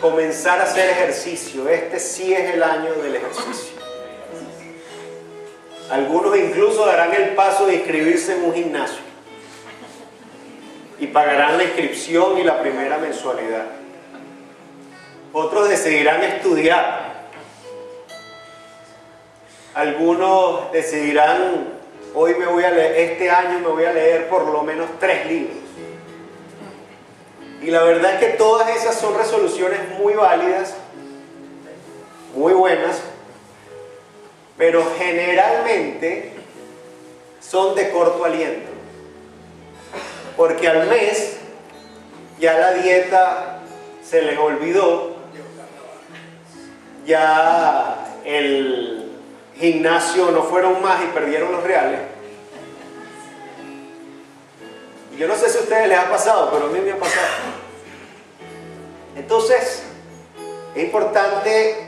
comenzar a hacer ejercicio. Este sí es el año del ejercicio. Algunos incluso darán el paso de inscribirse en un gimnasio y pagarán la inscripción y la primera mensualidad. Otros decidirán estudiar. Algunos decidirán, este año me voy a leer por lo menos 3 libros. Y la verdad es que todas esas son resoluciones muy válidas, muy buenas, pero generalmente son de corto aliento. Porque al mes ya la dieta se les olvidó, ya el gimnasio no fueron más y perdieron los reales. Y yo no sé si a ustedes les ha pasado, pero a mí me ha pasado. Entonces, es importante,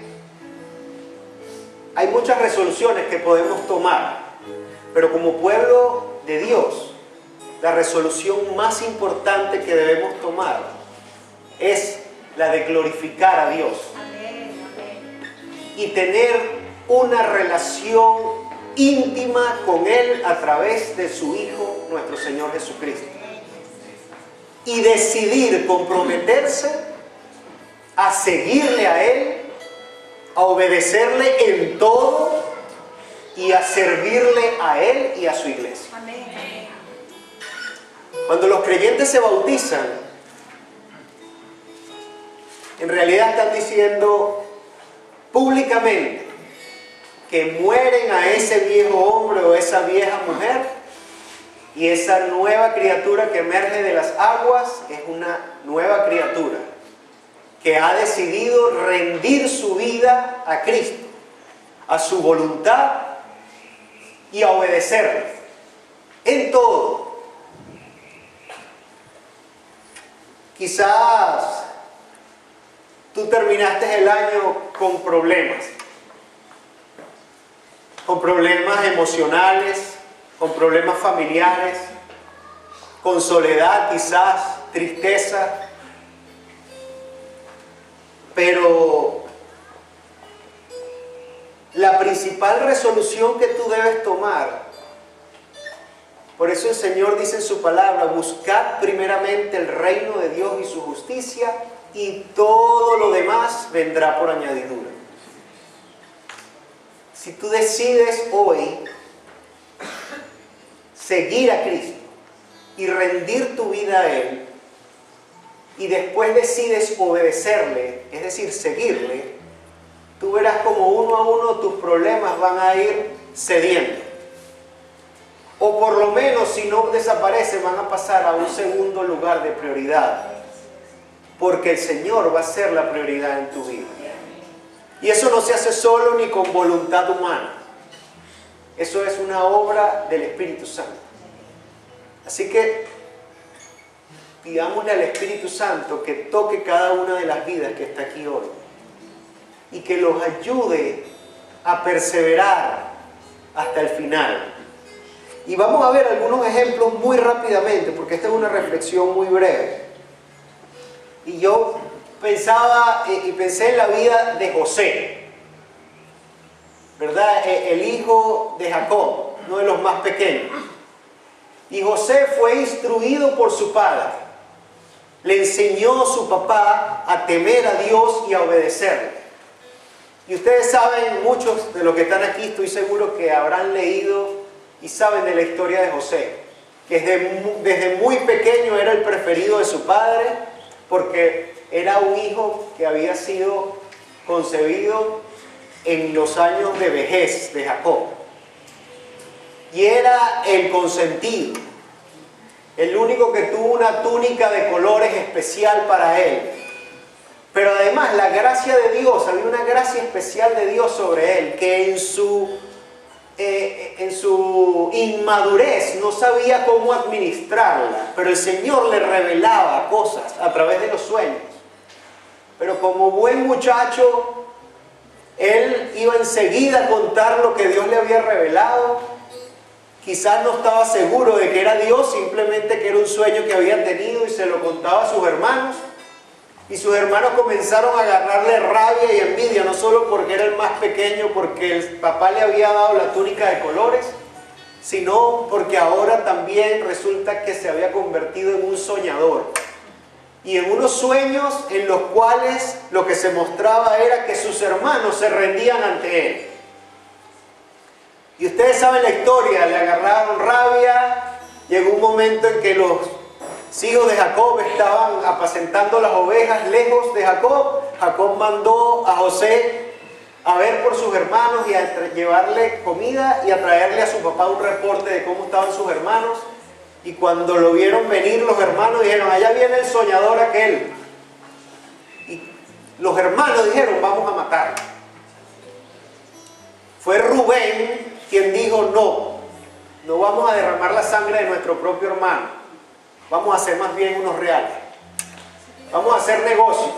hay muchas resoluciones que podemos tomar, pero como pueblo de Dios, la resolución más importante que debemos tomar es la de glorificar a Dios. Y tener una relación íntima con Él a través de su Hijo, nuestro Señor Jesucristo. Y decidir comprometerse a seguirle a Él, a obedecerle en todo y a servirle a Él y a su iglesia. Cuando los creyentes se bautizan, en realidad están diciendo públicamente que mueren a ese viejo hombre o esa vieja mujer, y esa nueva criatura que emerge de las aguas es una nueva criatura que ha decidido rendir su vida a Cristo, a su voluntad y a obedecerle en todo. Quizás tú terminaste el año con problemas emocionales, con problemas familiares, con soledad quizás, tristeza. Pero la principal resolución que tú debes tomar, por eso el Señor dice en su palabra, buscad primeramente el reino de Dios y su justicia, y todo lo demás vendrá por añadidura. Si tú decides hoy seguir a Cristo y rendir tu vida a Él, y después decides obedecerle, es decir, seguirle, tú verás como uno a uno tus problemas van a ir cediendo. O por lo menos, si no desaparecen, van a pasar a un segundo lugar de prioridad. Porque el Señor va a ser la prioridad en tu vida. Y eso no se hace solo ni con voluntad humana. Eso es una obra del Espíritu Santo. Así que pidámosle al Espíritu Santo que toque cada una de las vidas que está aquí hoy y que los ayude a perseverar hasta el final. Y vamos a ver algunos ejemplos muy rápidamente, porque esta es una reflexión muy breve. Y yo pensé en la vida de José, ¿verdad? El hijo de Jacob, uno de los más pequeños. Y José fue instruido por su padre. Le enseñó a su papá a temer a Dios y a obedecerle. Y ustedes saben, muchos de los que están aquí, estoy seguro que habrán leído y saben de la historia de José. Que desde muy pequeño era el preferido de su padre, porque era un hijo que había sido concebido en los años de vejez de Jacob. Y era el consentido. El único que tuvo una túnica de colores especial para él. Pero además la gracia de Dios, había una gracia especial de Dios sobre él, que en su inmadurez no sabía cómo administrarla, pero el Señor le revelaba cosas a través de los sueños. Pero como buen muchacho, él iba enseguida a contar lo que Dios le había revelado. Quizás no estaba seguro de que era Dios, simplemente que era un sueño que había tenido y se lo contaba a sus hermanos. Y sus hermanos comenzaron a agarrarle rabia y envidia, no solo porque era el más pequeño, porque el papá le había dado la túnica de colores, sino porque ahora también resulta que se había convertido en un soñador. Y en unos sueños en los cuales lo que se mostraba era que sus hermanos se rendían ante él. Y ustedes saben la historia, le agarraron rabia, llegó un momento en que los hijos de Jacob estaban apacentando las ovejas lejos de Jacob. Jacob mandó a José a ver por sus hermanos y a llevarle comida y a traerle a su papá un reporte de cómo estaban sus hermanos. Y cuando lo vieron venir los hermanos dijeron, allá viene el soñador aquel. Y los hermanos dijeron, vamos a matarlo. Fue Rubén quien dijo, no vamos a derramar la sangre de nuestro propio hermano. Vamos a hacer más bien unos reales. Vamos a hacer negocio.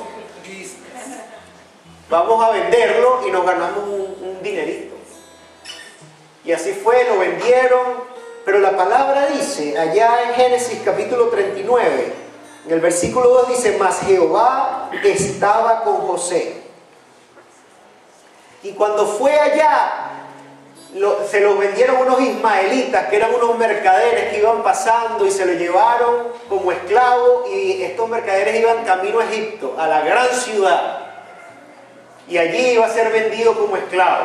Vamos a venderlo y nos ganamos un dinerito. Y así fue, lo vendieron. Pero la palabra dice, allá en Génesis capítulo 39, en el versículo 2 dice, mas Jehová estaba con José. Y cuando fue allá, se lo vendieron unos ismaelitas, que eran unos mercaderes que iban pasando y se lo llevaron como esclavo, y estos mercaderes iban camino a Egipto, a la gran ciudad, y allí iba a ser vendido como esclavo.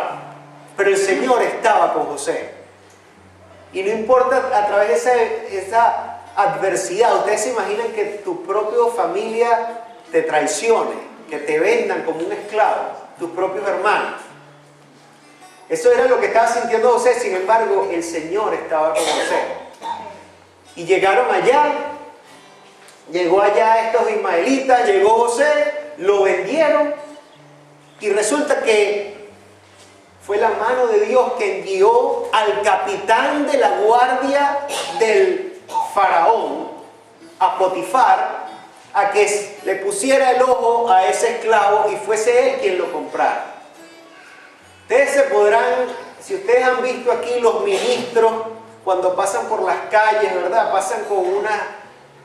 Pero el Señor estaba con José. Y no importa a través de esa adversidad, ustedes se imaginan que tu propia familia te traicione, que te vendan como un esclavo, tus propios hermanos. Eso era lo que estaba sintiendo José. Sin embargo, el Señor estaba con José. Y llegaron allá, llegó allá estos ismaelitas, llegó José, lo vendieron, y resulta que fue la mano de Dios que envió al capitán de la guardia del faraón, a Potifar, a que le pusiera el ojo a ese esclavo y fuese él quien lo comprara. Ustedes se podrán, si ustedes han visto aquí los ministros cuando pasan por las calles, ¿verdad? Pasan con unas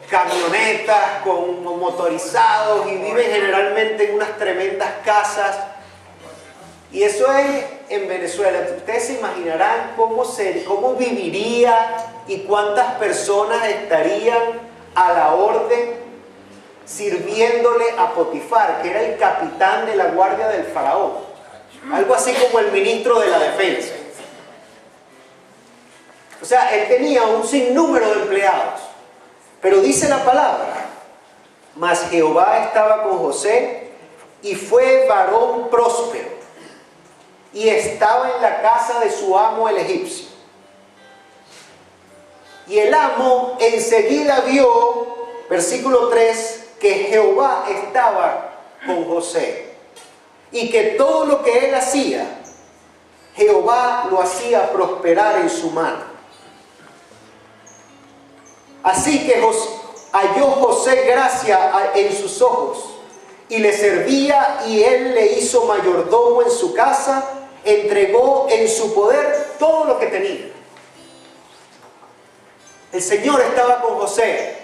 camionetas, con motorizados, y viven generalmente en unas tremendas casas. Y eso es en Venezuela. Ustedes se imaginarán cómo viviría y cuántas personas estarían a la orden sirviéndole a Potifar, que era el capitán de la guardia del faraón. Algo así como el ministro de la defensa. O sea, él tenía un sinnúmero de empleados. Pero dice la palabra, mas Jehová estaba con José y fue varón próspero, y estaba en la casa de su amo el egipcio. Y el amo enseguida vio, versículo 3, que Jehová estaba con José, y que todo lo que él hacía, Jehová lo hacía prosperar en su mano. Así que halló José gracia en sus ojos, y le servía, y él le hizo mayordomo en su casa, entregó en su poder todo lo que tenía. El Señor estaba con José,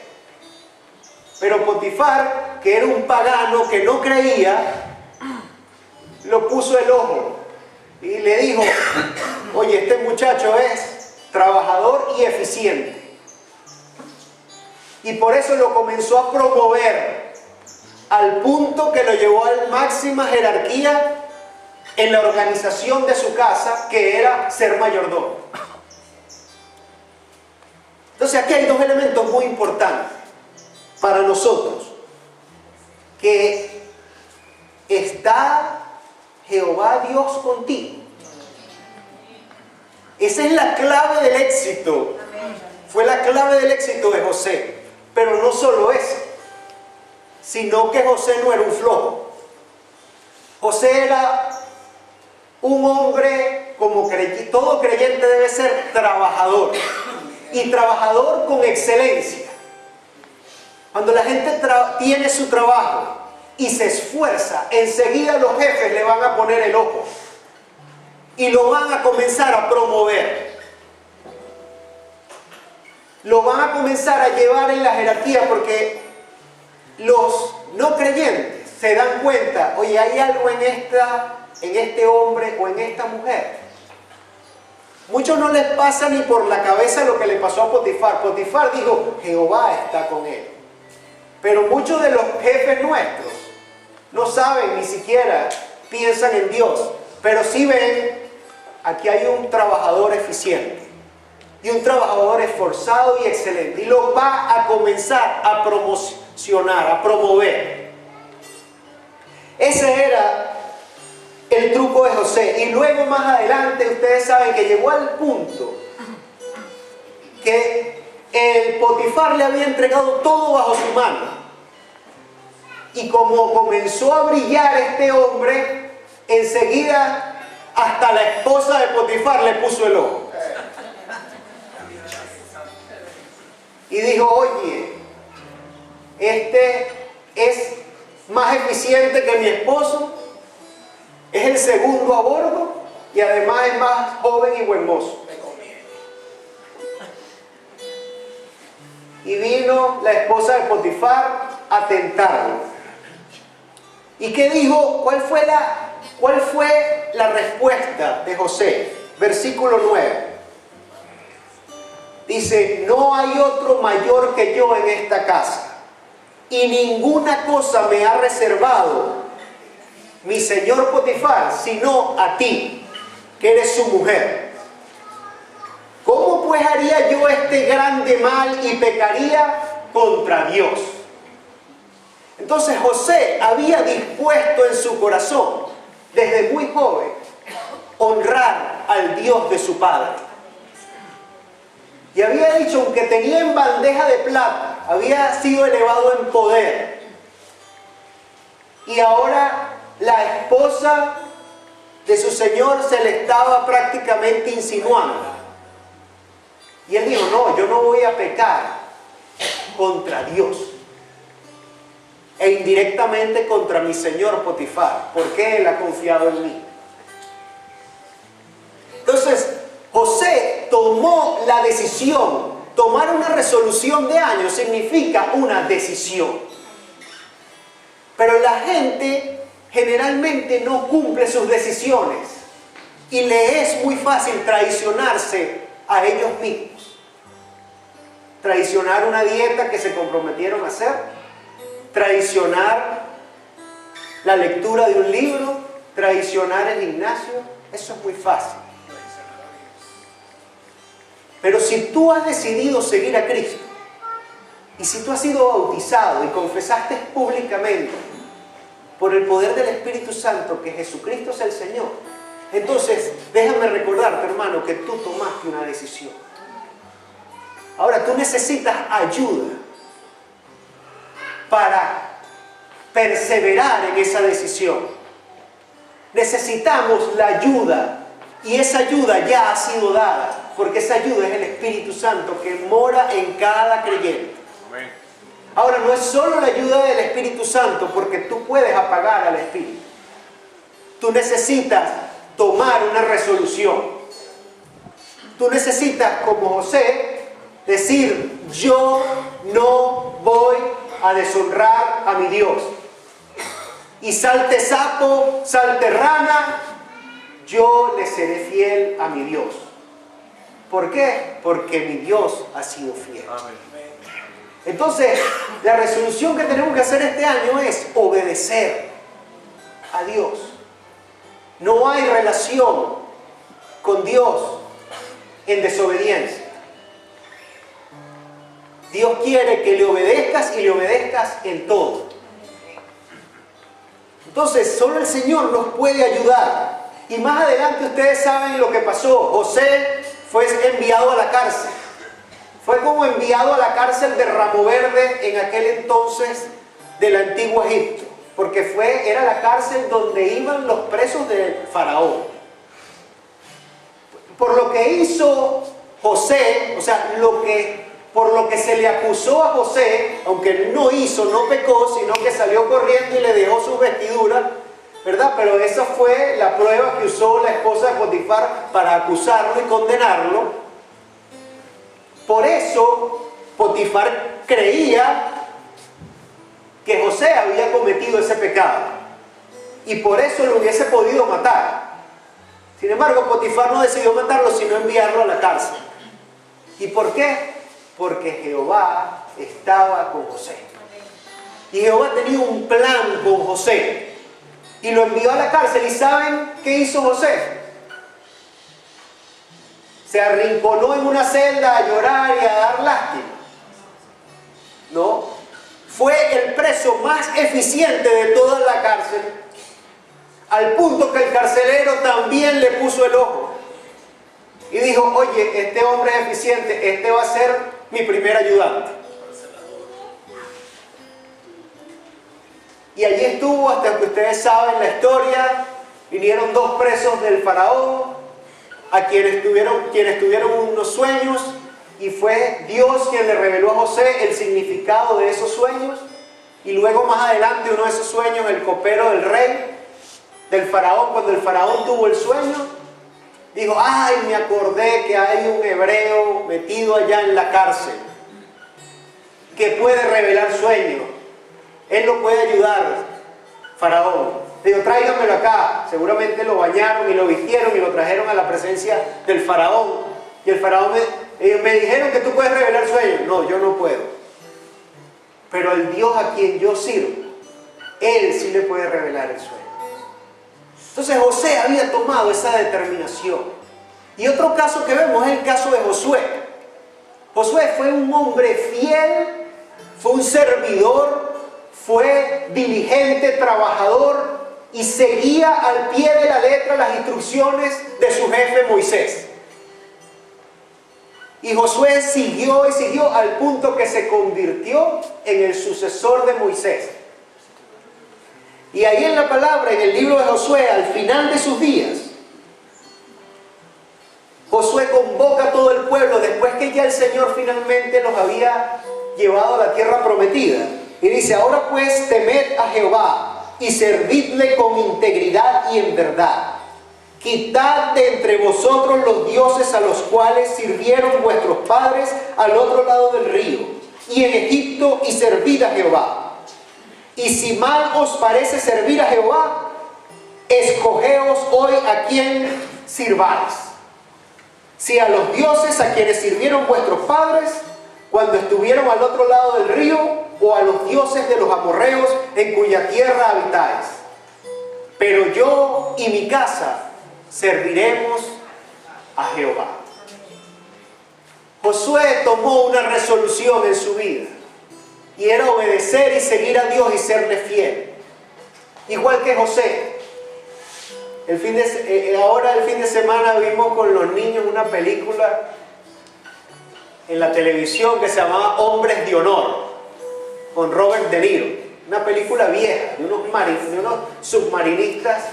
pero Potifar, que era un pagano que no creía, lo puso el ojo y le dijo, oye, este muchacho es trabajador y eficiente. Y por eso lo comenzó a promover al punto que lo llevó a la máxima jerarquía en la organización de su casa, que era ser mayordomo. Entonces aquí hay dos elementos muy importantes para nosotros. Que está Jehová Dios contigo. Esa es la clave del éxito. Fue la clave del éxito de José. Pero no solo eso, sino que José no era un flojo. José era un hombre, como todo creyente debe ser trabajador, y trabajador con excelencia. Cuando la gente tiene su trabajo y se esfuerza, enseguida los jefes le van a poner el ojo y lo van a comenzar a promover. Lo van a comenzar a llevar en la jerarquía, porque los no creyentes se dan cuenta, oye, hay algo en este hombre o en esta mujer. Muchos no les pasa ni por la cabeza lo que le pasó a Potifar. Potifar dijo, Jehová está con él. Pero muchos de los jefes nuestros no saben, ni siquiera piensan en Dios, pero sí ven, aquí hay un trabajador eficiente y un trabajador esforzado y excelente, y lo va a comenzar a promocionar, a promover. Ese era el truco de José. Y luego más adelante ustedes saben que llegó al punto que el Potifar le había entregado todo bajo su mano. Y como comenzó a brillar este hombre, enseguida hasta la esposa de Potifar le puso el ojo. Y dijo, oye, este es más eficiente que mi esposo, es el segundo a bordo y además es más joven y buen mozo. Y vino la esposa de Potifar a tentarlo. ¿Y qué dijo? ¿Cuál fue la respuesta de José? Versículo 9. Dice, no hay otro mayor que yo en esta casa, y ninguna cosa me ha reservado mi señor Potifar, sino a ti, que eres su mujer. ¿Cómo pues haría yo este grande mal y pecaría contra Dios? Entonces José había dispuesto en su corazón, desde muy joven, honrar al Dios de su padre. Y había dicho, aunque tenía en bandeja de plata, había sido elevado en poder. Y ahora la esposa de su señor se le estaba prácticamente insinuando. Y él dijo, no, yo no voy a pecar contra Dios. E indirectamente contra mi señor Potifar, porque él ha confiado en mí. Entonces, José tomó la decisión. Tomar una resolución de años significa una decisión. Pero la gente generalmente no cumple sus decisiones y le es muy fácil traicionarse a ellos mismos. Traicionar una dieta que se comprometieron a hacer, traicionar la lectura de un libro, traicionar el gimnasio, eso es muy fácil. Pero si tú has decidido seguir a Cristo, y si tú has sido bautizado y confesaste públicamente por el poder del Espíritu Santo que Jesucristo es el Señor, entonces déjame recordarte, hermano, que tú tomaste una decisión. Ahora tú necesitas ayuda para perseverar en esa decisión. Necesitamos la ayuda, y esa ayuda ya ha sido dada, porque esa ayuda es el Espíritu Santo que mora en cada creyente. Ahora, no es solo la ayuda del Espíritu Santo, porque tú puedes apagar al Espíritu. Tú necesitas tomar una resolución. Tú necesitas, como José, decir, yo no voy a deshonrar a mi Dios. Y salte sapo, salte rana, yo le seré fiel a mi Dios. ¿Por qué? Porque mi Dios ha sido fiel. Amén. Entonces, la resolución que tenemos que hacer este año es obedecer a Dios. No hay relación con Dios en desobediencia. Dios quiere que le obedezcas y le obedezcas en todo. Entonces, solo el Señor nos puede ayudar. Y más adelante ustedes saben lo que pasó. José fue enviado a la cárcel. Fue como enviado a la cárcel de Ramo Verde en aquel entonces del antiguo Egipto. Porque era la cárcel donde iban los presos del faraón. Por lo que hizo José, o sea, por lo que se le acusó a José, aunque no hizo, no pecó, sino que salió corriendo y le dejó sus vestiduras, ¿verdad? Pero esa fue la prueba que usó la esposa de Potifar para acusarlo y condenarlo. Por eso Potifar creía que José había cometido ese pecado y por eso lo hubiese podido matar. Sin embargo, Potifar no decidió matarlo, sino enviarlo a la cárcel. ¿Y por qué? Porque Jehová estaba con José. Y Jehová tenía un plan con José. Y lo envió a la cárcel. ¿Y saben qué hizo José? Se arrinconó en una celda a llorar y a dar lástima. No. Fue el preso más eficiente de toda la cárcel. Al punto que el carcelero también le puso el ojo. Y dijo, oye, este hombre es eficiente, este va a ser mi primer ayudante. Y allí estuvo hasta que ustedes saben la historia. Vinieron dos presos del faraón, a quienes tuvieron unos sueños, y fue Dios quien le reveló a José el significado de esos sueños. Y luego más adelante uno de esos sueños, el copero del rey, del faraón, cuando el faraón tuvo el sueño, dijo, ay, me acordé que hay un hebreo metido allá en la cárcel que puede revelar sueños. Él lo puede ayudar, faraón. Digo, tráiganmelo acá. Seguramente lo bañaron y lo vistieron y lo trajeron a la presencia del faraón. Y el faraón me dijeron que tú puedes revelar sueños. No, yo no puedo. Pero el Dios a quien yo sirvo, Él sí le puede revelar el sueño. Entonces José había tomado esa determinación. Y otro caso que vemos es el caso de Josué. Josué fue un hombre fiel, fue un servidor, fue diligente, trabajador y seguía al pie de la letra las instrucciones de su jefe Moisés. Y Josué siguió y siguió al punto que se convirtió en el sucesor de Moisés. Y ahí en la palabra, en el libro de Josué, al final de sus días, Josué convoca a todo el pueblo después que ya el Señor finalmente los había llevado a la tierra prometida. Y dice, ahora pues temed a Jehová y servidle con integridad y en verdad. Quitad de entre vosotros los dioses a los cuales sirvieron vuestros padres al otro lado del río y en Egipto, y servid a Jehová. Y si mal os parece servir a Jehová, escogeos hoy a quién sirváis. Si a los dioses a quienes sirvieron vuestros padres cuando estuvieron al otro lado del río, o a los dioses de los amorreos en cuya tierra habitáis. Pero yo y mi casa serviremos a Jehová. Josué tomó una resolución en su vida. Y era obedecer y seguir a Dios y serle fiel. Igual que José. Ahora el fin de semana vimos con los niños una película en la televisión que se llamaba Hombres de Honor, con Robert De Niro. Una película vieja de unos submarinistas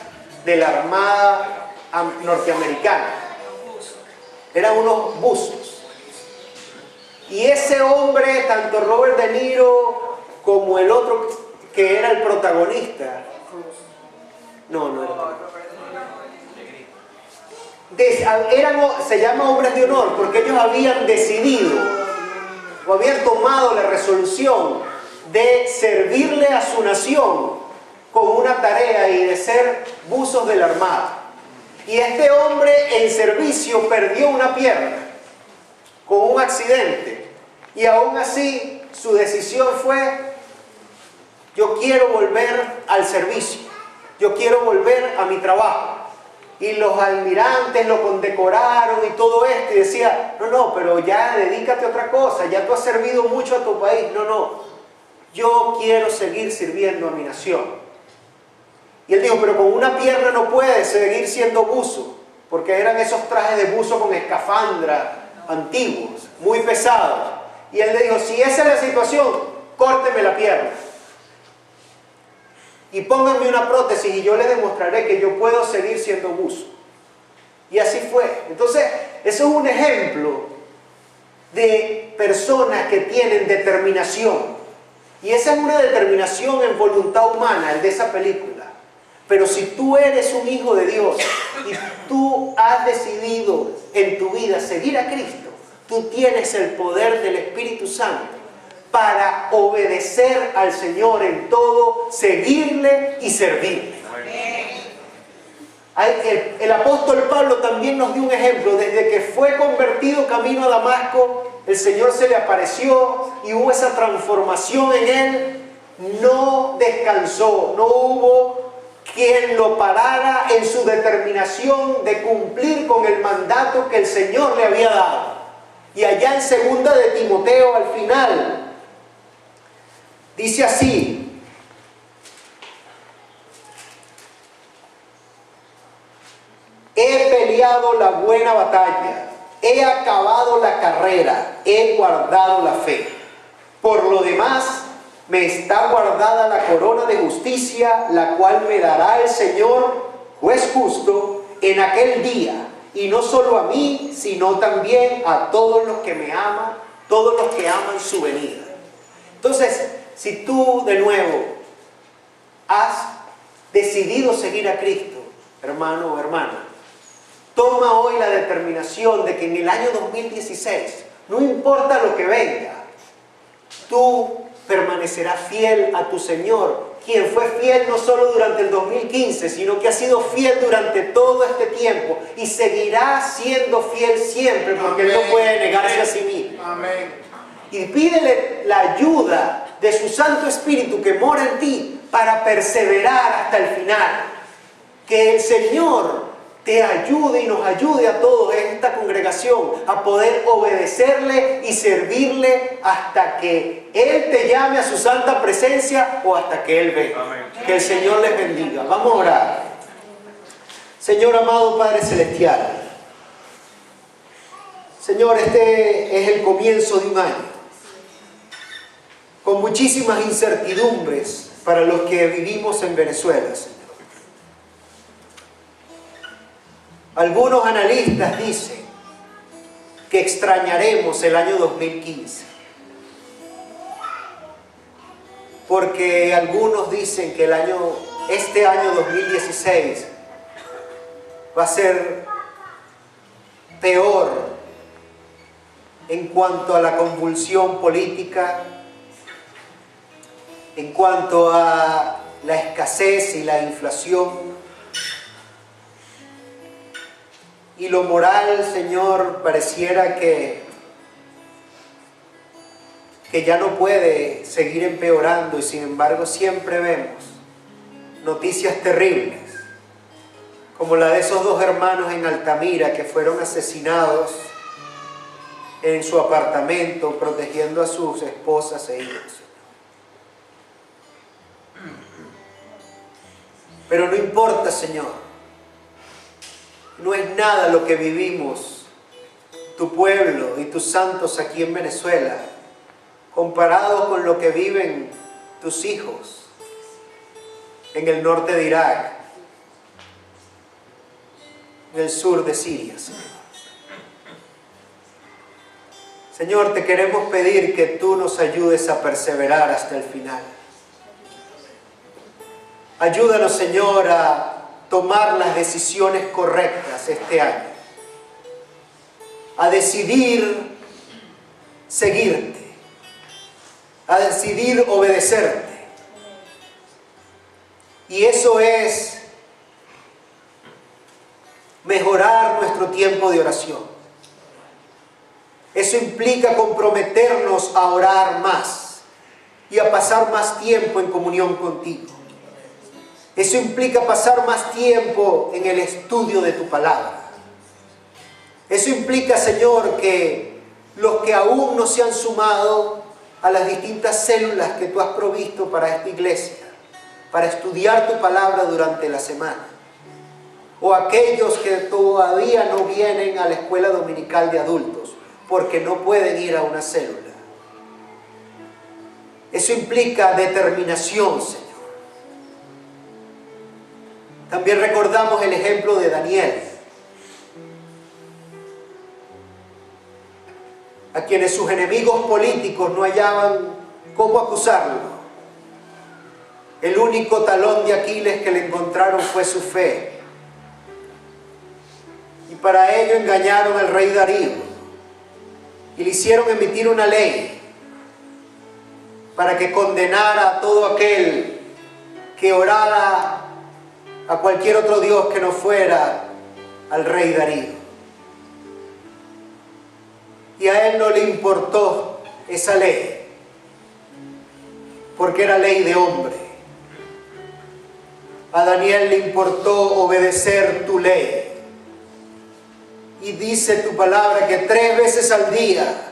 de la Armada norteamericana. Eran unos buzos. Y ese hombre, tanto Robert De Niro como el otro que era el protagonista, no era, se llama Hombres de Honor porque ellos habían decidido o habían tomado la resolución de servirle a su nación con una tarea y de ser buzos de la Armada. Y este hombre en servicio perdió una pierna con un accidente, y aún así su decisión fue: yo quiero volver al servicio, yo quiero volver a mi trabajo. Y los almirantes lo condecoraron y todo esto, y decía: no, pero ya dedícate a otra cosa, ya tú has servido mucho a tu país. No, yo quiero seguir sirviendo a mi nación. Y él dijo: pero con una pierna no puedes seguir siendo buzo, porque eran esos trajes de buzo con escafandra antiguos, muy pesados. Y él le dijo: si esa es la situación, córteme la pierna y pónganme una prótesis y yo les demostraré que yo puedo seguir siendo buzo. Y así fue. Entonces, eso es un ejemplo de personas que tienen determinación. Y esa es una determinación en voluntad humana, el de esa película. Pero si tú eres un hijo de Dios y tú has decidido en tu vida seguir a Cristo, tú tienes el poder del Espíritu Santo para obedecer al Señor en todo, seguirle y servirle. El apóstol Pablo también nos dio un ejemplo. Desde que fue convertido camino a Damasco, el Señor se le apareció y hubo esa transformación en él. No descansó, no hubo quien lo parara en su determinación de cumplir con el mandato que el Señor le había dado. Y allá en segunda de Timoteo, al final, dice así: he peleado la buena batalla, he acabado la carrera, he guardado la fe. Por lo demás, me está guardada la corona de justicia, la cual me dará el Señor, juez justo, en aquel día. Y no solo a mí, sino también a todos los que me aman, todos los que aman su venida. Entonces, si tú de nuevo has decidido seguir a Cristo, hermano o hermana, toma hoy la determinación de que en el año 2016, no importa lo que venga, tú permanecerás fiel a tu Señor, quien fue fiel no solo durante el 2015, sino que ha sido fiel durante todo este tiempo y seguirá siendo fiel siempre, porque Él no puede negarse a sí mismo. Amén. Y pídele la ayuda de su Santo Espíritu que mora en ti para perseverar hasta el final. Que el Señor te ayude y nos ayude a todos en esta congregación a poder obedecerle y servirle hasta que Él te llame a su santa presencia o hasta que Él venga. Amén. Que el Señor les bendiga. Vamos a orar. Señor amado Padre Celestial, Señor, este es el comienzo de un año con muchísimas incertidumbres para los que vivimos en Venezuela, Señor. Algunos analistas dicen que extrañaremos el año 2015, porque algunos dicen que este año 2016 va a ser peor en cuanto a la convulsión política, en cuanto a la escasez y la inflación. Y lo moral, Señor, pareciera que ya no puede seguir empeorando, y sin embargo siempre vemos noticias terribles, como la de esos dos hermanos en Altamira que fueron asesinados en su apartamento protegiendo a sus esposas e hijos. Pero no importa, Señor. No es nada lo que vivimos, tu pueblo y tus santos aquí en Venezuela, comparado con lo que viven tus hijos en el norte de Irak, en el sur de Siria, Señor. Señor, te queremos pedir que tú nos ayudes a perseverar hasta el final. Ayúdanos, Señor, a tomar las decisiones correctas este año, a decidir seguirte, a decidir obedecerte. Y eso es mejorar nuestro tiempo de oración. Eso implica comprometernos a orar más y a pasar más tiempo en comunión contigo. Eso implica pasar más tiempo en el estudio de tu palabra. Eso implica, Señor, que los que aún no se han sumado a las distintas células que tú has provisto para esta iglesia, para estudiar tu palabra durante la semana, o aquellos que todavía no vienen a la escuela dominical de adultos porque no pueden ir a una célula. Eso implica determinación, Señor. También recordamos el ejemplo de Daniel, a quienes sus enemigos políticos no hallaban cómo acusarlo. El único talón de Aquiles que le encontraron fue su fe. Y para ello engañaron al rey Darío y le hicieron emitir una ley para que condenara a todo aquel que orara a cualquier otro Dios que no fuera al rey Darío. Y a él no le importó esa ley, porque era ley de hombre. A Daniel le importó obedecer tu ley. Y dice tu palabra que 3 veces al día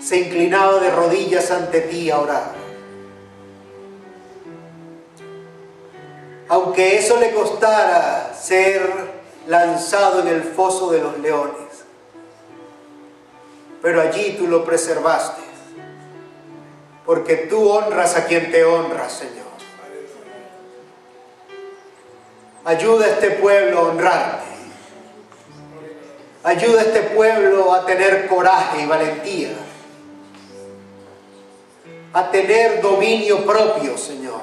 se inclinaba de rodillas ante ti a orar. Aunque eso le costara ser lanzado en el foso de los leones, pero allí tú lo preservaste, porque tú honras a quien te honra, Señor. Ayuda a este pueblo a honrarte. Ayuda a este pueblo a tener coraje y valentía, a tener dominio propio, Señor.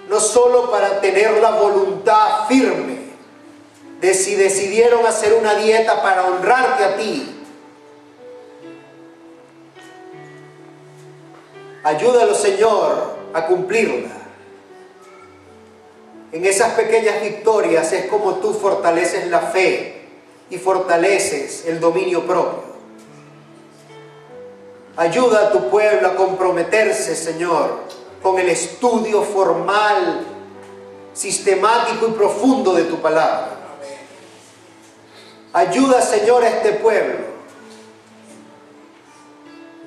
No solo para tener la voluntad firme de si decidieron hacer una dieta para honrarte a ti. Ayúdalo, Señor, a cumplirla. En esas pequeñas victorias es como tú fortaleces la fe y fortaleces el dominio propio. Ayuda a tu pueblo a comprometerse, Señor, con el estudio formal, sistemático y profundo de tu palabra. Ayuda, Señor, a este pueblo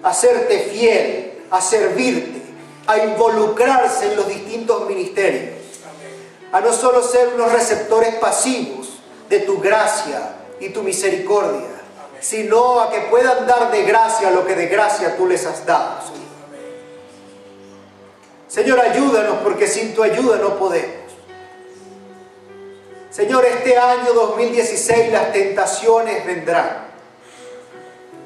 a serte fiel, a servirte, a involucrarse en los distintos ministerios, a no solo ser unos receptores pasivos de tu gracia y tu misericordia, sino a que puedan dar de gracia lo que de gracia tú les has dado, Señor. Señor, ayúdanos, porque sin tu ayuda no podemos. Señor, este año 2016 las tentaciones vendrán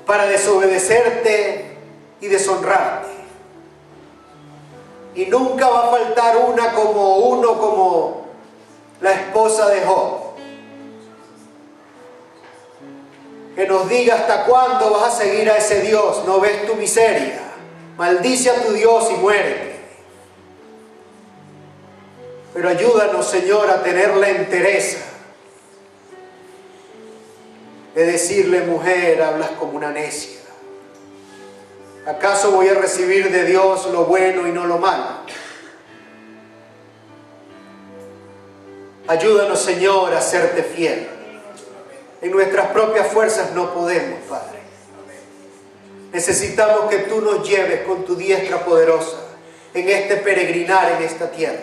para desobedecerte y deshonrarte. Y nunca va a faltar como la esposa de Job, que nos diga hasta cuándo vas a seguir a ese Dios. ¿No ves tu miseria? Maldice a tu Dios y muérete. Pero ayúdanos, Señor, a tener la entereza de decirle: mujer, hablas como una necia. ¿Acaso voy a recibir de Dios lo bueno y no lo malo? Ayúdanos, Señor, a serte fiel. En nuestras propias fuerzas no podemos, Padre. Necesitamos que tú nos lleves con tu diestra poderosa en este peregrinar en esta tierra.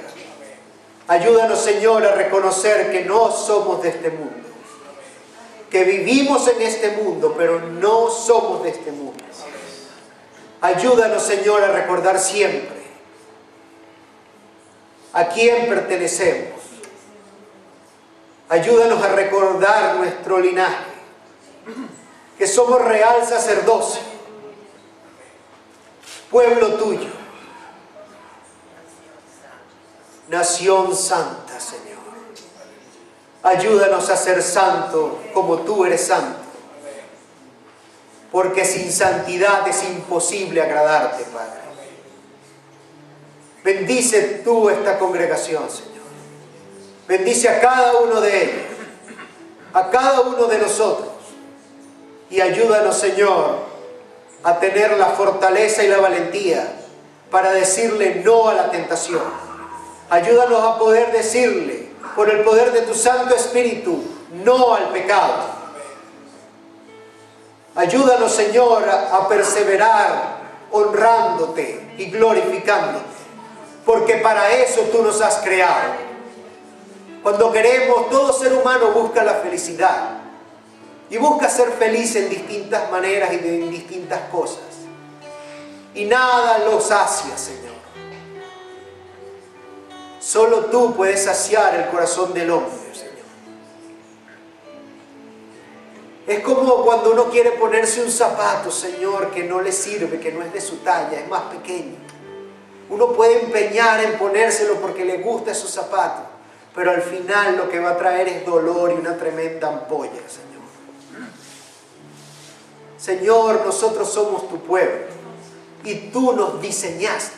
Ayúdanos, Señor, a reconocer que no somos de este mundo, que vivimos en este mundo, pero no somos de este mundo. Ayúdanos, Señor, a recordar siempre a quién pertenecemos. Ayúdanos a recordar nuestro linaje, que somos real sacerdocio, pueblo tuyo, nación santa, Señor. Ayúdanos a ser santos como tú eres santo, porque sin santidad es imposible agradarte, Padre. Bendice tú esta congregación, Señor. Bendice a cada uno de ellos, a cada uno de nosotros, y ayúdanos, Señor, a tener la fortaleza y la valentía para decirle no a la tentación. Ayúdanos a poder decirle, por el poder de tu Santo Espíritu, no al pecado. Ayúdanos, Señor, a perseverar honrándote y glorificándote, porque para eso tú nos has creado. Cuando queremos, todo ser humano busca la felicidad y busca ser feliz en distintas maneras y en distintas cosas, y nada lo sacia, Señor. Solo tú puedes saciar el corazón del hombre, Señor. Es como cuando uno quiere ponerse un zapato, Señor, que no le sirve, que no es de su talla, es más pequeño. Uno puede empeñar en ponérselo porque le gusta esos zapatos, pero al final lo que va a traer es dolor y una tremenda ampolla, Señor. Señor, nosotros somos tu pueblo. Y tú nos diseñaste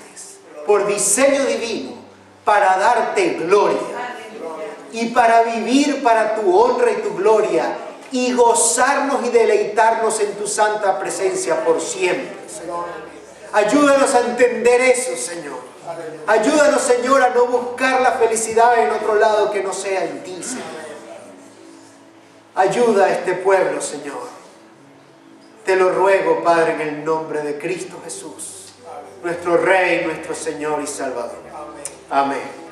por diseño divino para darte gloria y para vivir para tu honra y tu gloria y gozarnos y deleitarnos en tu santa presencia por siempre, Señor. Ayúdanos a entender eso, Señor. Ayúdanos, Señor, a no buscar la felicidad en otro lado que no sea en ti, Señor. Ayuda a este pueblo, Señor. Te lo ruego, Padre, en el nombre de Cristo Jesús, nuestro Rey, nuestro Señor y Salvador. Amén.